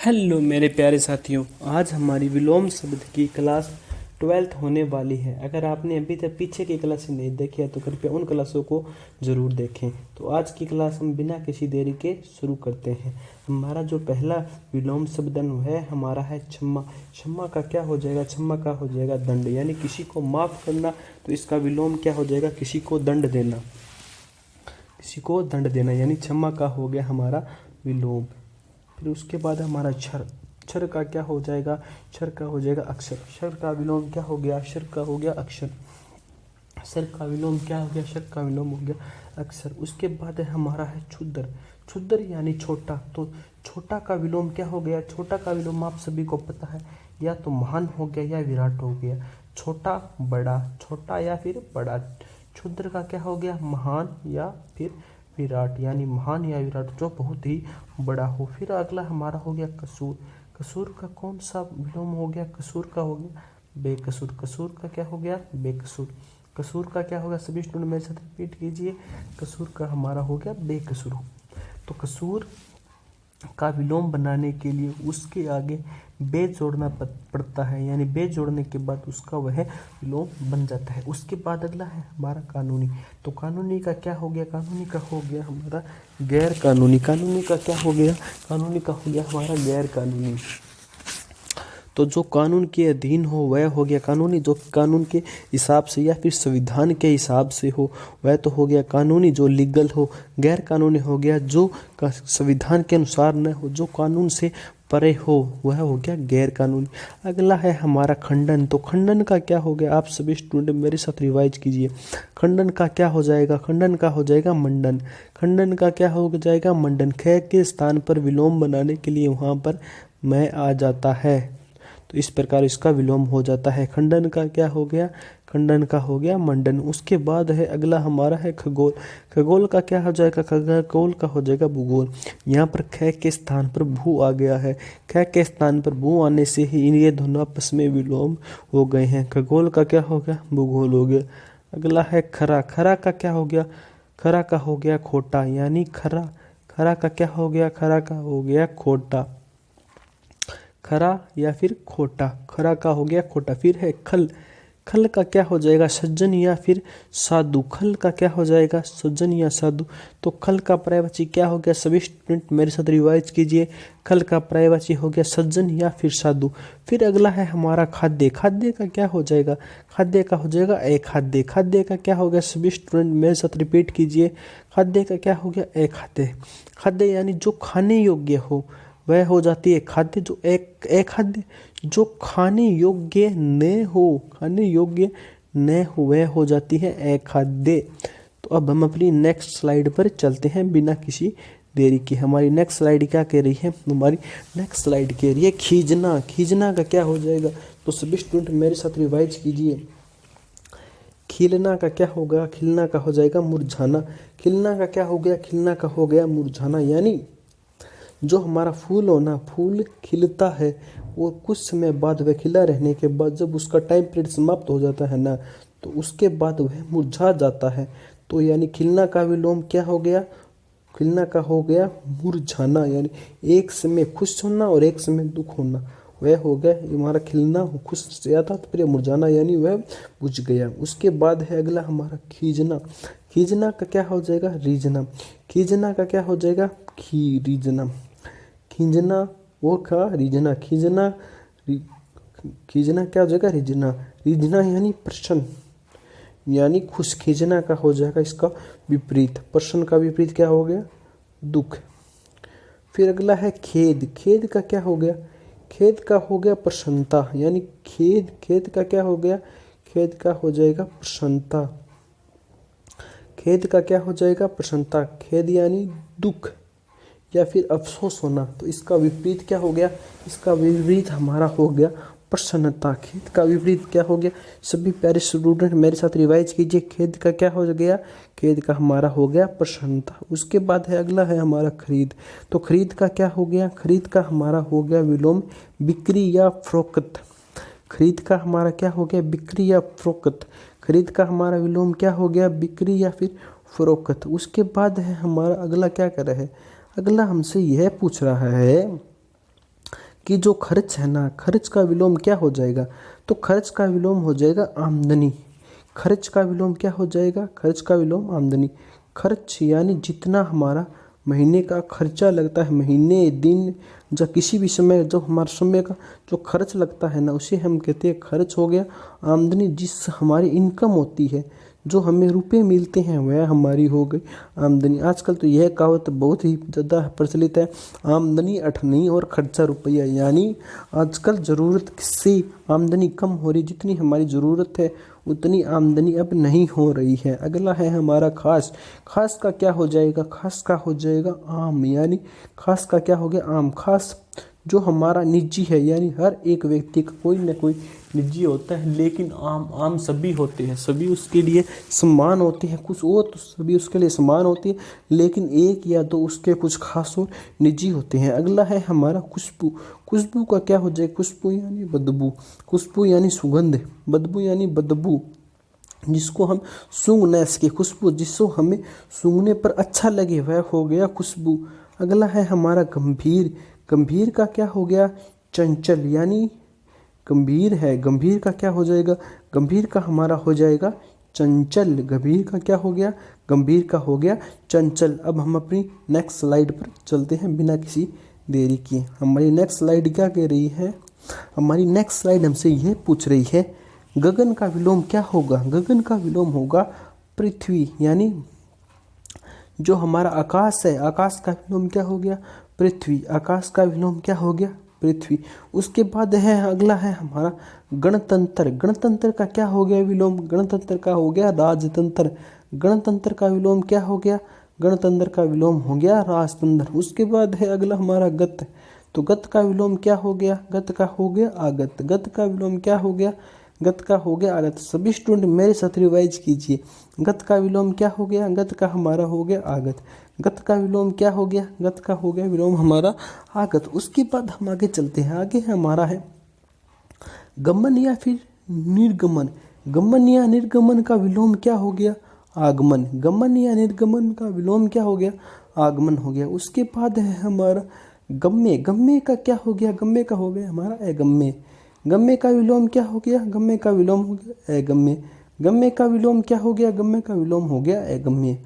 Hello मेरे प्यारे साथियों, आज हमारी विलोम शब्द की क्लास 12th होने वाली है। अगर आपने अभी तक पीछे की क्लास नहीं देखी है तो कृपया उन क्लासों को ज़रूर देखें। तो आज की क्लास हम बिना किसी देरी के शुरू करते हैं। हमारा जो पहला विलोम शब्द है हमारा है क्षमा। क्षमा का क्या हो जाएगा? क्षमा का हो जाएगा दंड, यानी किसी को माफ़ करना। तो इसका विलोम क्या हो जाएगा? किसी को दंड देना। किसी को दंड देना यानी क्षमा का हो गया हमारा विलोम। फिर उसके बाद हमारा क्षर। क्षर का क्या हो जाएगा? क्षर का हो जाएगा अक्षर। क्षर का विलोम क्या हो गया? क्षर का हो गया अक्षर। क्षर का विलोम क्या हो गया? क्षर का विलोम हो गया अक्षर। उसके बाद है हमारा है क्षुद्र। क्षुद्र यानी छोटा। तो छोटा का विलोम क्या हो गया? छोटा का विलोम आप सभी को पता है, या तो महान हो गया या विराट हो गया। छोटा बड़ा, छोटा या फिर बड़ा। क्षुद्र का क्या हो गया? महान या फिर विराट, यानी महान या विराट जो बहुत ही बड़ा हो। फिर अगला हमारा हो गया कसूर। कसूर का कौन सा विलोम हो गया? कसूर का हो गया बेकसूर। कसूर का क्या हो गया? बेकसूर। कसूर का क्या होगा? सभी स्टूडेंट मेरे साथ रिपीट कीजिए। कसूर का हमारा हो गया बेकसूर। तो कसूर का विलोम बनाने के लिए उसके आगे बे जोड़ना पड़ता है, यानी बे जोड़ने के बाद उसका वह विलोम बन जाता है। उसके बाद अगला है हमारा कानूनी। तो कानूनी का क्या हो गया? कानूनी का हो गया हमारा गैर कानूनी। कानूनी का क्या हो गया? कानूनी का हो गया हमारा गैर कानूनी। तो जो कानून के अधीन हो वह हो गया कानूनी। जो कानून के हिसाब से या फिर संविधान के हिसाब से हो वह तो हो गया कानूनी। जो लीगल हो। गैर कानूनी हो गया जो संविधान के अनुसार न हो, जो कानून से परे हो, वह हो गया गैर कानूनी। अगला है हमारा खंडन। तो खंडन का क्या हो गया? आप सभी स्टूडेंट मेरे साथ रिवाइज कीजिए। खंडन का क्या हो जाएगा? खंडन का हो जाएगा मंडन। खंडन का क्या हो जाएगा? मंडन। ख के स्थान पर विलोम बनाने के लिए वहाँ पर मैं आ जाता है, तो इस प्रकार इसका विलोम हो जाता है। खंडन का क्या हो गया? खंडन का हो गया मंडन। उसके बाद है अगला हमारा है खगोल। खगोल का क्या हो जाएगा? खगोल का हो जाएगा भूगोल। यहाँ पर ख के स्थान पर भू आ गया है। ख के स्थान पर भू आने से ही ये दोनों आपस में विलोम हो गए हैं। खगोल का क्या हो गया? भूगोल हो गया। अगला है खरा। खरा का क्या हो गया? खरा का हो गया खोटा, यानी खरा। खरा का क्या हो गया? खरा का हो गया खोटा। खरा या फिर खोटा। खरा का हो गया खोटा। फिर है खल। खल का क्या हो जाएगा? सज्जन या फिर साधु। खल का क्या हो जाएगा? सज्जन या साधु। तो खल का पर्यायवाची क्या हो गया? सभी स्टूडेंट मेरे साथ रिवाइज कीजिए। खल का पर्यायवाची हो गया सज्जन या फिर साधु। फिर अगला है हमारा खाद्य। खाद्य का क्या हो जाएगा? खाद्य का हो जाएगा अखाद्य। खाद्य का क्या हो गया? सभी स्टूडेंट मेरे साथ रिपीट कीजिए। खाद्य का क्या हो गया? अखाद्य। खाद्य यानी जो खाने योग्य हो वह हो जाती है खाद्य। जो एक खाद्य जो खाने योग्य न हो, खाने योग्य न हो, वह हो जाती है अखाद्य। तो अब हम अपनी नेक्स्ट स्लाइड पर चलते हैं बिना किसी देरी के। हमारी नेक्स्ट स्लाइड क्या कह रही है? हमारी नेक्स्ट स्लाइड कह रही है खींचना। खींचना का क्या हो जाएगा? तो सभी स्टूडेंट मेरे साथ रिवाइज कीजिए। खिलना का क्या होगा? खिलना का हो जाएगा मुरझाना। खिलना का क्या हो गया? खिलना का हो गया मुरझाना, यानी जो हमारा फूल हो ना, फूल खिलता है वो कुछ समय बाद, वह खिला रहने के बाद जब उसका टाइम पीरियड समाप्त हो जाता है ना, तो उसके बाद वह मुरझा जाता है। तो यानी खिलना का विलोम क्या हो गया? खिलना का हो गया मुरझाना, यानी एक समय खुश होना और एक समय दुख होना, वह हो गया हमारा खिलना। खुश ज़्यादा तो प्रिय मुरझाना, यानी वह बुझ गया। उसके बाद है अगला हमारा खींचना। खींचना का क्या हो जाएगा? रीझना। खींचना का क्या हो जाएगा? रीझना। खींचना वो का रीझना। खींचना खींचना क्या हो जाएगा? रीझना। रीझना यानी प्रसन्न, यानी खुश। खींचना का हो जाएगा इसका विपरीत। प्रसन्न का विपरीत क्या हो गया? दुख। फिर अगला है खेद। खेद का क्या हो गया? खेद का हो गया प्रसन्नता, यानी खेद। खेद का क्या हो गया? खेद का हो जाएगा प्रसन्नता। खेद का क्या हो जाएगा? प्रसन्नता। खेद यानी दुख या फिर अफसोस होना। तो इसका विपरीत क्या हो गया? इसका विपरीत हमारा हो गया प्रसन्नता। खेद का विपरीत क्या हो गया? सभी प्यारे स्टूडेंट मेरे साथ रिवाइज कीजिए। खेद का क्या हो गया? खेद का हमारा हो गया प्रसन्नता। उसके बाद है अगला है हमारा खरीद। तो खरीद का क्या हो गया? खरीद का हमारा हो गया विलोम बिक्री या फरोख्त। खरीद का हमारा क्या हो गया? बिक्री या फरोख्त। खरीद का हमारा विलोम क्या हो गया? बिक्री या फिर फरोख्त। उसके बाद है हमारा अगला क्या कर रहा है? अगला हमसे यह पूछ रहा है कि जो खर्च है ना, खर्च का विलोम क्या हो जाएगा? तो खर्च का विलोम हो जाएगा आमदनी। खर्च का विलोम क्या हो जाएगा? खर्च का विलोम आमदनी। खर्च यानी जितना हमारा महीने का खर्चा लगता है, महीने दिन या किसी भी समय जो हमारे समय का जो खर्च लगता है ना, उसे हम कहते हैं खर्च हो गया। आमदनी जिस हमारी इनकम होती है, जो हमें रुपए मिलते हैं, वह हमारी हो गई आमदनी। आजकल तो यह कहावत बहुत ही ज़्यादा प्रचलित है, आमदनी अठन्नी और खर्चा रुपया। यानी आजकल ज़रूरत से आमदनी कम हो रही, जितनी हमारी ज़रूरत है उतनी आमदनी अब नहीं हो रही है। अगला है हमारा खास। खास का क्या हो जाएगा? खास का हो जाएगा आम। यानी खास का क्या हो गया? आम। खास जो हमारा निजी है, यानी हर एक व्यक्ति का कोई ना कोई निजी होता है, लेकिन आम सभी होते हैं, सभी उसके लिए समान होते हैं। कुछ और तो सभी उसके लिए समान होती है, लेकिन एक या दो उसके कुछ खास और निजी होते हैं। अगला है हमारा खुशबू। खुशबू का क्या हो जाए? खुशबू यानी बदबू। खुशबू यानी सुगंध, बदबू यानी बदबू, जिसको हम सूंघ न सके। खुशबू जिसको हमें सूंघने पर अच्छा लगे, वह हो गया खुशबू। अगला है हमारा गंभीर। गंभीर का क्या हो गया? चंचल। यानी गंभीर है, गंभीर का क्या हो जाएगा? गंभीर का हमारा हो जाएगा चंचल। गंभीर का क्या हो गया? गंभीर का हो गया चंचल। अब हम अपनी नेक्स्ट स्लाइड पर चलते हैं बिना किसी देरी किए। हमारी नेक्स्ट स्लाइड क्या कह रही है? हमारी नेक्स्ट स्लाइड हमसे यह पूछ रही है, गगन का विलोम क्या होगा? गगन का विलोम होगा पृथ्वी। यानी जो हमारा आकाश है, आकाश का विलोम क्या हो गया? पृथ्वी। आकाश का विलोम क्या हो गया? पृथ्वी। उसके बाद है अगला है हमारा गणतंत्र। गणतंत्र का क्या हो गया विलोम? गणतंत्र का हो गया राजतंत्र। गणतंत्र का विलोम क्या हो गया? गणतंत्र का विलोम हो गया राजतंत्र। उसके बाद है अगला हमारा गत। तो गत का विलोम क्या हो गया? गत का हो गया आगत। गत का विलोम क्या हो गया? गत का हो गया आगत। सभी स्टूडेंट मेरे साथ रिवाइज कीजिए। गत का विलोम क्या हो गया? गत का हमारा हो गया आगत। गत का विलोम क्या हो गया? गत का हो गया विलोम हमारा आगत। उसके बाद हम आगे चलते हैं। आगे हमारा है गमन या फिर निर्गमन। गमन या निर्गमन का विलोम क्या हो गया? आगमन। गमन या निर्गमन का विलोम क्या हो गया? आगमन हो गया। उसके बाद है हमारा गम्य। गम्य का क्या हो गया? गम्य का हो गया हमारा अगम्य। गम्य का विलोम क्या हो गया? गम्य का विलोम हो गया अगम्य। गम्य का विलोम क्या हो गया? गम्य का विलोम हो गया अगम्य।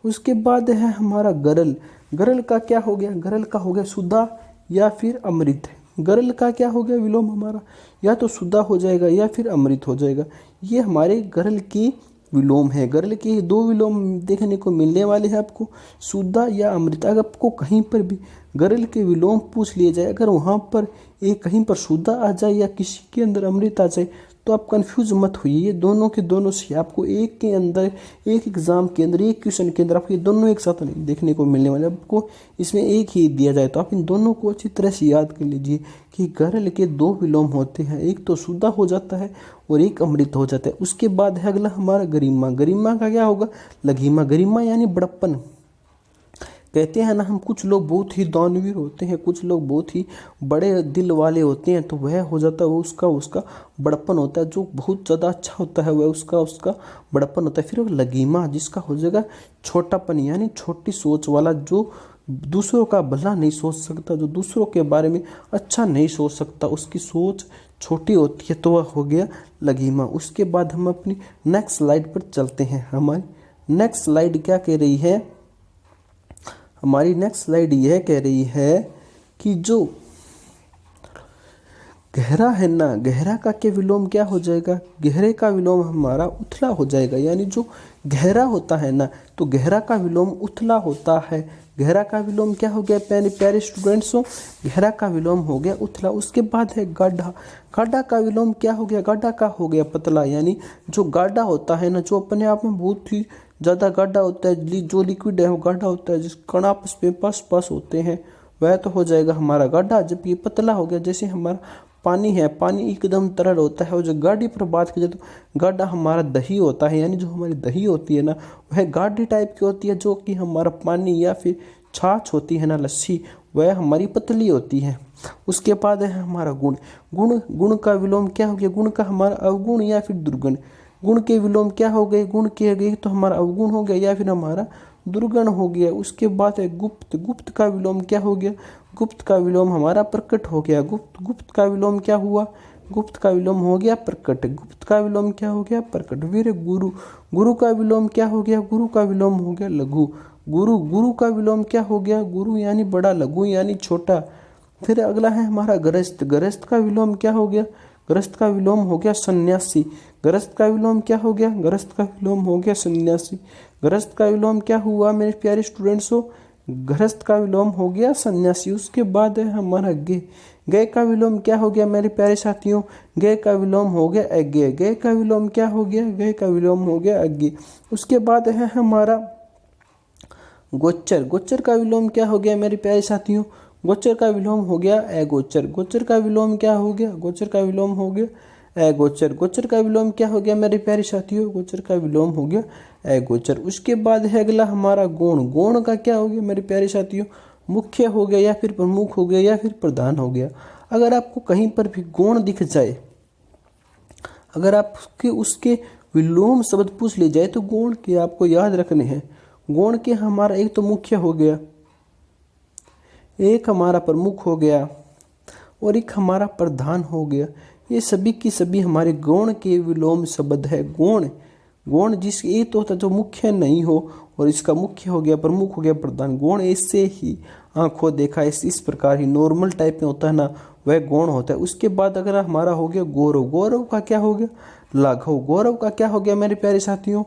उसके बाद है हमारा गरल। गरल का क्या हो गया? गरल का हो गया सुधा या फिर अमृत। गरल का क्या हो गया विलोम हमारा? या तो सुधा हो जाएगा या फिर अमृत हो जाएगा। ये हमारे गरल की विलोम है। गरल के दो विलोम देखने को मिलने वाले हैं आपको, सुधा या अमृत। अगर आपको कहीं पर भी गरल के विलोम पूछ लिए जाए, अगर वहाँ पर एक कहीं पर सुधा आ जाए या किसी के अंदर अमृत आ जाए, तो आप कंफ्यूज मत होइए। ये दोनों के दोनों से आपको एक के अंदर, एक एग्जाम के अंदर, एक क्वेश्चन के अंदर आपको ये दोनों एक साथ नहीं देखने को मिलने वाले। आपको इसमें एक ही दिया जाए, तो आप इन दोनों को अच्छी तरह से याद कर लीजिए कि गरल के दो विलोम होते हैं, एक तो सुधा हो जाता है और एक अमृत हो जाता है। उसके बाद है अगला हमारा गरिमा। गरिमा का क्या होगा? लघिमा। गरिमा यानी बड़प्पन। कहते हैं ना हम, कुछ लोग बहुत ही दानवीर होते हैं, कुछ लोग बहुत ही बड़े दिल वाले होते हैं, तो वह हो जाता है वो उसका बड़प्पन होता है। जो बहुत ज़्यादा अच्छा होता है वह उसका बड़प्पन होता है। फिर लघिमा जिसका हो जाएगा छोटापन, यानी छोटी सोच वाला, जो दूसरों का भला नहीं सोच सकता, जो दूसरों के बारे में अच्छा नहीं सोच सकता, उसकी सोच छोटी होती है, तो वह हो गया लघिमा। उसके बाद हम अपनी नेक्स्ट स्लाइड पर चलते हैं। हमारी नेक्स्ट स्लाइड क्या कह रही है? हमारी नेक्स्ट स्लाइड यह कह रही है कि जो गहरा है ना, गहरा का के विलोम क्या हो जाएगा? गहरे का विलोम हमारा उथला हो जाएगा। यानी जो गहरा होता है ना, तो गहरा का विलोम उथला होता है। गहरा का विलोम क्या हो गया प्यारे स्टूडेंट्स? गहरा का विलोम हो गया उथला। उसके बाद है गाढ़ा। गाढ़ा का विलोम क्या हो गया? गाढ़ा का हो गया पतला। यानी जो गाढ़ा होता है ना, जो अपने आप में बहुत ही ज़्यादा गाढ़ा होता है, जो लिक्विड है वो गाढ़ा होता है, जिस कण आपस में पास होते हैं, वह तो हो जाएगा हमारा गाढ़ा। जब ये पतला हो गया, जैसे हमारा पानी है, पानी एकदम तरल होता है। और जो गाढ़ी पर बात की जाए तो गाढ़ा हमारा दही होता है। यानी जो हमारी दही होती है ना, वह गाढ़ी टाइप की होती है। जो कि हमारा पानी या फिर छाछ होती है ना, लस्सी, वह हमारी पतली होती है। उसके बाद है हमारा गुण। गुण का विलोम क्या हो गया? गुण का हमारा अवगुण या फिर दुर्गुण। गुण के विलोम क्या हो गए? गुण के गए तो हमारा अवगुण हो गया या फिर हमारा दुर्गुण हो गया। उसके बाद है गुप्त। गुप्त का विलोम क्या हो गया? गुप्त का विलोम हमारा प्रकट हो गया। गुप्त का विलोम क्या हुआ? गुप्त का विलोम हो गया प्रकट। गुप्त का विलोम क्या हो गया? प्रकट। फिर गुरु का विलोम क्या हो गया? गुरु का विलोम हो गया लघु। गुरु का विलोम क्या हो गया? गुरु यानी बड़ा, लघु यानी छोटा। फिर अगला है हमारा गृहस्थ का विलोम क्या हो गया? गृहस्थ का विलोम हो गया सन्यासी। गृहस्थ का विलोम क्या हो गया? गृहस्थ का विलोम हो गया सन्यासी। गृहस्थ का विलोम क्या हुआ मेरे प्यारे स्टूडेंट्स? गृहस्थ का विलोम हो गया सन्यासी। उसके बाद है हमारा गय का विलोम क्या हो गया मेरे प्यारे साथियों? गय का विलोम हो गया अज्ञेय। गय का विलोम क्या हो गया? गय का विलोम हो गया अज्ञेय। उसके बाद है हमारा गोचर। गोचर का विलोम क्या हो गया मेरे प्यारे साथियों? गोचर का विलोम हो गया अगोचर। गोचर का विलोम क्या हो गया? गोचर का विलोम हो गया अगोचर। गोचर का विलोम क्या हो गया मेरे प्यारे साथियों? गोचर का विलोम हो गया अगोचर। उसके बाद है अगला हमारा गौण। गौण का क्या हो गया मेरे प्यारे साथियों? मुख्य हो गया या फिर प्रमुख हो गया या फिर प्रधान हो गया। अगर आपको कहीं पर भी गौण दिख जाए, अगर आप उसके विलोम शब्द पूछ ले जाए तो गौण के आपको याद रखने हैं। गौण के हमारा एक तो मुख्य हो गया, एक हमारा प्रमुख हो गया और एक हमारा प्रधान हो गया। ये सभी की सभी हमारे गौण के विलोम शब्द है। गौण जिस एक तो होता जो मुख्य नहीं हो और इसका मुख्य हो गया, प्रमुख हो गया, प्रधान। गौण ऐसे ही आंखों देखा इस प्रकार ही नॉर्मल टाइप में होता है ना, वह गौण होता है। उसके बाद अगर हमारा हो गया गौरव। गौरव का क्या हो गया? लाघव। गौरव का क्या हो गया मेरे प्यारे साथियों?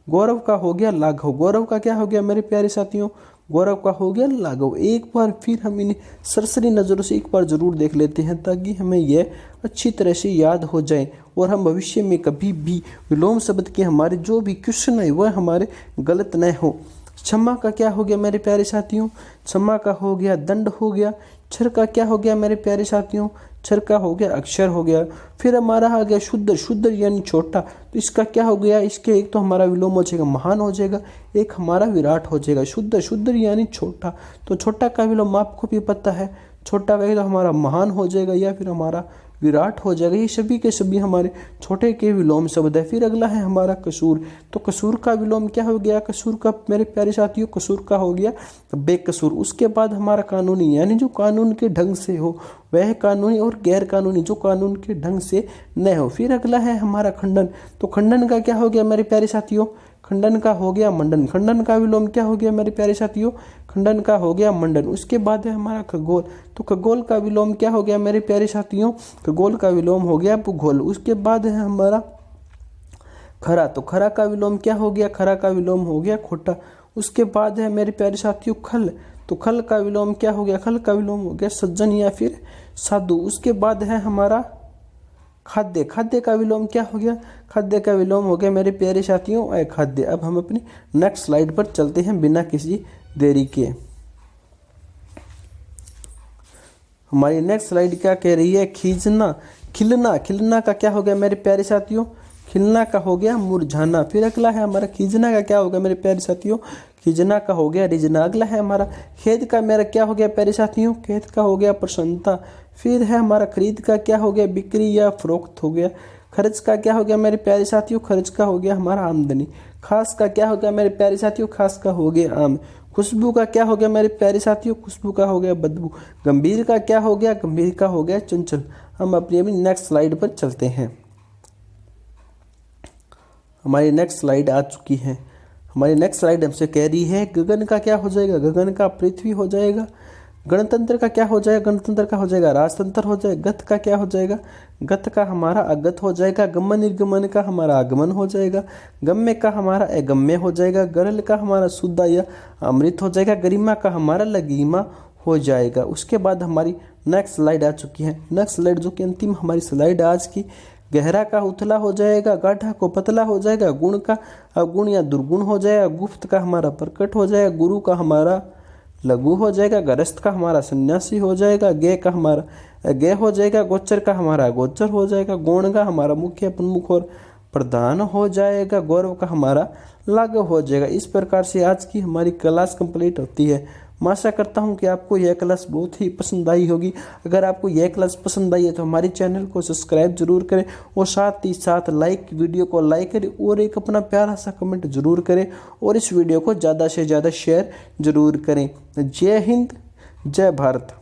गौरव का हो गया लाघव। गौरव का क्या हो गया मेरे प्यारे साथियों? गौरव का हो गया लाघव। एक बार फिर हम इन्हें सरसरी नज़रों से एक बार जरूर देख लेते हैं ताकि हमें यह अच्छी तरह से याद हो जाए और हम भविष्य में कभी भी विलोम शब्द के हमारे जो भी क्वेश्चन है वह हमारे गलत न हो। क्षमा का क्या हो गया मेरे प्यारे साथियों? क्षमा का हो गया दंड हो गया। क्षर का क्या हो गया मेरे प्यारे साथियों? क्षर का हो गया अक्षर हो गया। फिर हमारा आ गया शुद्ध। शुद्ध यानी छोटा, तो इसका क्या हो गया? इसके एक तो हमारा विलोम हो जाएगा महान हो जाएगा, एक हमारा विराट हो जाएगा। शुद्ध यानी छोटा, तो छोटा का विलोम आपको भी पता है, छोटा का तो हमारा महान हो जाएगा या फिर हमारा विराट हो जाएगा। ये सभी के सभी हमारे छोटे के विलोम शब्द है। फिर अगला है हमारा कसूर। तो कसूर का विलोम क्या हो गया? कसूर का मेरे प्यारे साथियों कसूर का हो गया बेकसूर। उसके बाद हमारा कानूनी यानी जो कानून के ढंग से हो वह कानूनी, और गैर कानूनी जो कानून के ढंग से न हो। फिर अगला है हमारा खंडन। तो खंडन का क्या हो गया मेरे प्यारे साथियों? खंडन का हो गया मंडन। खंडन का विलोम क्या हो गया मेरे प्यारे साथियों? खंडन का हो गया मंडन। उसके बाद है हमारा खगोल। तो खगोल का विलोम क्या हो गया मेरे प्यारे साथियों? खगोल का विलोम हो गया भूगोल। उसके बाद है हमारा खरा। तो खरा का विलोम क्या हो गया? खरा का विलोम हो गया खोटा। उसके बाद है मेरे प्यारे साथियों खल। तो खल का विलोम क्या हो गया? खल का विलोम हो गया सज्जन या फिर साधु। उसके बाद है हमारा खाद्य। खाद्य का विलोम क्या हो गया? खाद्य का विलोम हो गया मेरे प्यारे साथियों अखाद्य। अब हम अपनी नेक्स्ट स्लाइड पर चलते हैं बिना किसी देरी के। हमारी नेक्स्ट स्लाइड क्या कह रही है? खींचना। खिलना। खिलना का क्या हो गया मेरे प्यारे साथियों? खिलना का हो गया मुरझाना। फिर अगला है हमारा खींचना का क्या हो गया मेरे प्यारे साथियों? खींचना का हो गया रिझना। अगला है हमारा खेद का मेरा क्या हो गया प्यारे साथियों? खेद का हो गया प्रसन्नता। फिर है हमारा खरीद का क्या हो गया? बिक्री या फरोख्त हो गया। खर्च का क्या हो गया मेरे प्यारे साथियों? खर्च का हो गया हमारा आमदनी। खास का क्या हो गया मेरे प्यारे साथियों? खास का हो गया आम। खुशबू का क्या हो गया मेरे प्यारे साथियों? खुशबू का हो गया बदबू। गंभीर का क्या हो गया? गंभीर का हो गया चंचल। हम अपनी नेक्स्ट स्लाइड पर चलते हैं। हमारी नेक्स्ट स्लाइड आ चुकी है। हमारी नेक्स्ट स्लाइड हमसे कह रही है गगन का क्या हो जाएगा? गगन का पृथ्वी हो जाएगा। गणतंत्र का क्या हो जाएगा? गणतंत्र का हो जाएगा राजतंत्र हो जाएगा। गत का क्या हो जाएगा? गत का हमारा अगत हो जाएगा। गमन निर्गमन का हमारा आगमन हो जाएगा। गम्य का हमारा अगम्य हो जाएगा। गरल का हमारा शुद्ध या अमृत हो जाएगा। गरिमा का हमारा लगीमा हो जाएगा। उसके बाद हमारी नेक्स्ट स्लाइड आ चुकी है। नेक्स्ट स्लाइड जो कि अंतिम हमारी स्लाइड आज की। गहरा का उथला हो जाएगा। गाढ़ा को पतला हो जाएगा। गुण का अवगुण या दुर्गुण हो जाएगा। गुप्त का हमारा प्रकट हो जाएगा। गुरु का हमारा लघु हो जाएगा। गरस्थ का हमारा सन्यासी हो जाएगा। गे का हमारा अज्ञेय हो जाएगा। गोचर का हमारा गोचर हो जाएगा। गौण का हमारा मुख्य प्रमुख और प्रधान हो जाएगा। गौरव का हमारा लाघव हो जाएगा। इस प्रकार से आज की हमारी क्लास कंप्लीट होती है। मैं आशा करता हूं कि आपको यह क्लास बहुत ही पसंद आई होगी। अगर आपको यह क्लास पसंद आई है तो हमारे चैनल को सब्सक्राइब जरूर करें और साथ ही साथ वीडियो को लाइक करें और एक अपना प्यारा सा कमेंट जरूर करें और इस वीडियो को ज़्यादा से ज़्यादा शेयर जरूर करें। जय हिंद, जय भारत।